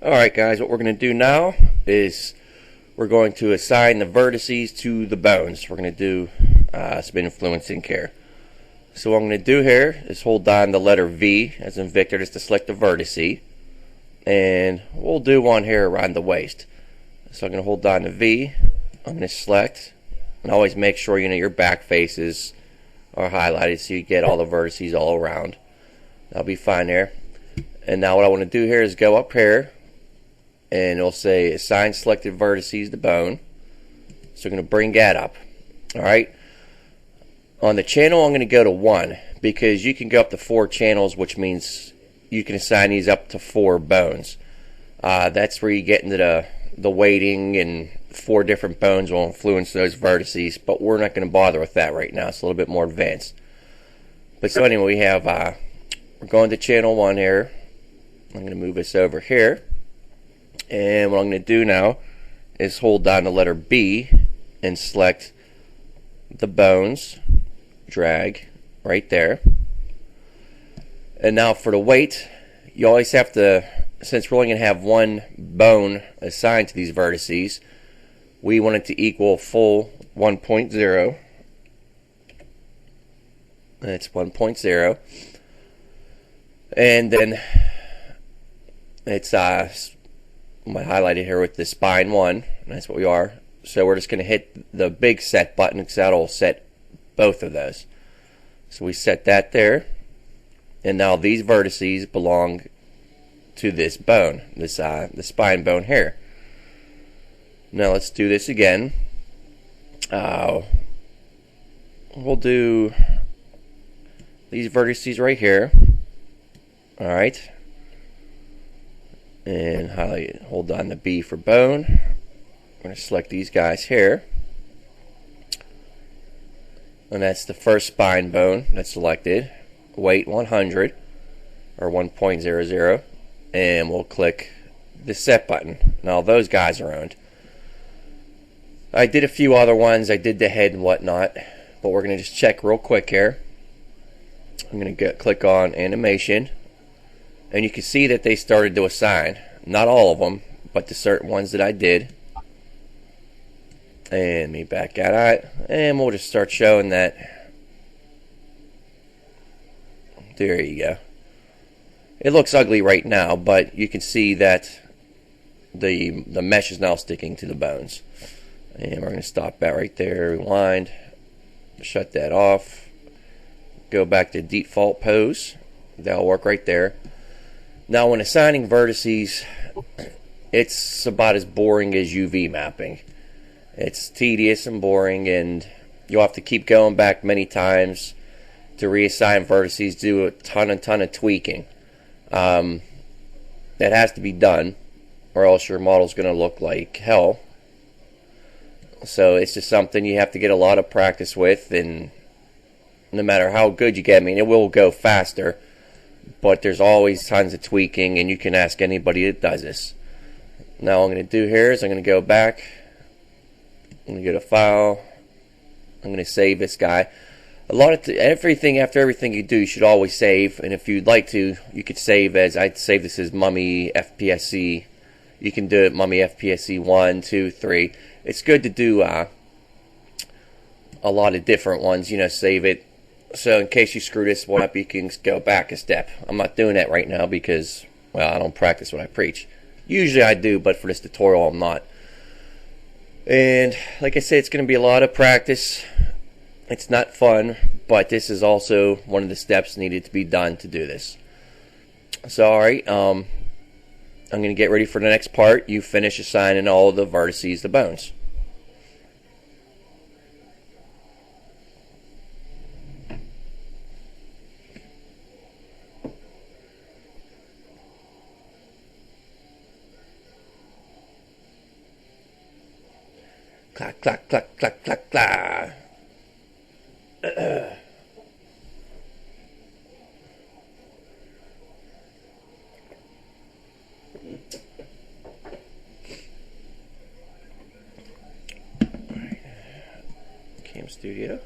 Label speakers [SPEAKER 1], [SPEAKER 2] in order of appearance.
[SPEAKER 1] Alright guys, what we're going to do now is we're going to assign the vertices to the bones. We're going to do some influencing here. So what I'm going to do here is hold down the letter V as in Victor just to select the vertice. And we'll do one here around the waist. So I'm going to hold down the V. I'm going to select, and always make sure your back faces are highlighted so you get all the vertices all around. That'll be fine there. And now what I want to do here is go up here, and it'll say assign selected vertices to bone. So we're going to bring that up. Alright. On the channel I'm going to go to 1 because you can go up to 4 channels, which means you can assign these up to 4 bones. That's where you get into the weighting, and 4 different bones will influence those vertices, but we're not going to bother with that right now. It's a little bit more advanced. But so anyway, we have we're going to channel 1 here. I'm going to move this over here. And what I'm going to do now is hold down the letter B and select the bones, drag right there. And now for the weight, you always have to, since we're only going to have 1 bone assigned to these vertices, we want it to equal full 1.0. That's 1.0. And then it's highlighted here with the spine 1. That's what we are. So we're just going to hit the big set button because that'll set both of those. So we set that there. And now these vertices belong to this bone, this the spine bone here. Now let's do this again. We'll do these vertices right here. Alright. And highlight, hold down the B for bone. I'm going to select these guys here. And that's the first spine bone that's selected. Weight 100 or 1.00. And we'll click the set button. Now those guys are owned. I did a few other ones. I did the head and whatnot. But we're going to just check real quick here. I'm going to click on animation. And you can see that they started to assign. Not all of them, but the certain ones that I did. And let me back out of it. And we'll just start showing that. There you go. It looks ugly right now, but you can see that the mesh is now sticking to the bones. And we're going to stop that right there. Rewind. Shut that off. Go back to default pose. That'll work right there. Now when assigning vertices, it's about as boring as UV mapping. It's tedious and boring, and you'll have to keep going back many times to reassign vertices, do a ton of tweaking. That has to be done, or else your model's going to look like hell. So it's just something you have to get a lot of practice with, and no matter how good you get, I mean, it will go faster. But there's always tons of tweaking, and you can ask anybody that does this. Now what I'm going to do here is I'm going to go back. I'm going to go to File. I'm going to save this guy. After everything you do, you should always save. And if you'd like to, you could save as, I'd save this as Mummy FPSC. You can do it Mummy FPSC 1, 2, 3. It's good to do a lot of different ones. Save it. So in case you screw this one up, you can go back a step. I'm not doing that right now because, well, I don't practice what I preach. Usually I do, but for this tutorial I'm not. And like I said, it's going to be a lot of practice. It's not fun, but this is also one of the steps needed to be done to do this. So alright, I'm going to get ready for the next part. You finish assigning all the vertices to bones. Clack, clack, clack, clack, clack, clack. Cam Studio.